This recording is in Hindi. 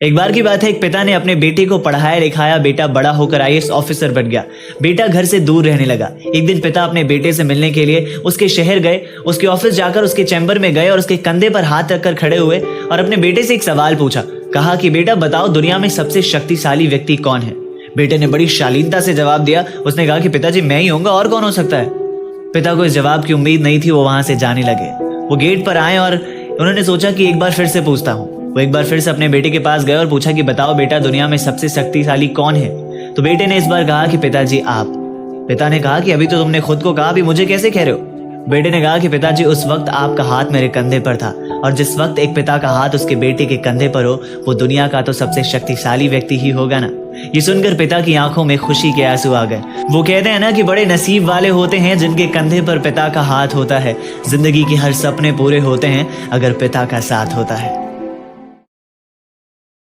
एक बार की बात है, एक पिता ने अपने बेटे को पढ़ाया लिखाया, बेटा बड़ा होकर आईएएस ऑफिसर बन गया। बेटा घर से दूर रहने लगा। एक दिन पिता अपने बेटे से मिलने के लिए उसके शहर गए, उसके ऑफिस जाकर उसके चैम्बर में गए और उसके कंधे पर हाथ रखकर खड़े हुए और अपने बेटे से एक सवाल पूछा। कहा कि बेटा बताओ, दुनिया में सबसे शक्तिशाली व्यक्ति कौन है? बेटे ने बड़ी शालीनता से जवाब दिया। उसने कहा कि पिताजी मैं ही होऊंगा, और कौन हो सकता है? पिता को इस जवाब की उम्मीद नहीं थी। वो वहां से जाने लगे। वो गेट पर आए और उन्होंने सोचा कि एक बार फिर से पूछता हूँ। वो एक बार फिर से अपने बेटे के पास गए और पूछा कि बताओ बेटा, दुनिया में सबसे शक्तिशाली कौन है? तो बेटे ने इस बार कहा कि पिताजी आप। पिता ने कहा कि अभी तो तुमने खुद को कहा, अभी मुझे कैसे कह रहे हो? बेटे ने कहा कि पिताजी उस वक्त आपका हाथ मेरे कंधे पर था, और जिस वक्त एक पिता का हाथ उसके बेटे के कंधे पर हो, वो दुनिया का तो सबसे शक्तिशाली व्यक्ति ही होगा ना। ये सुनकर पिता की आंखों में खुशी के आंसू आ गए। वो कहते हैं ना कि बड़े नसीब वाले होते हैं जिनके कंधे पर पिता का हाथ होता है। जिंदगी के हर सपने पूरे होते हैं अगर पिता का साथ होता है।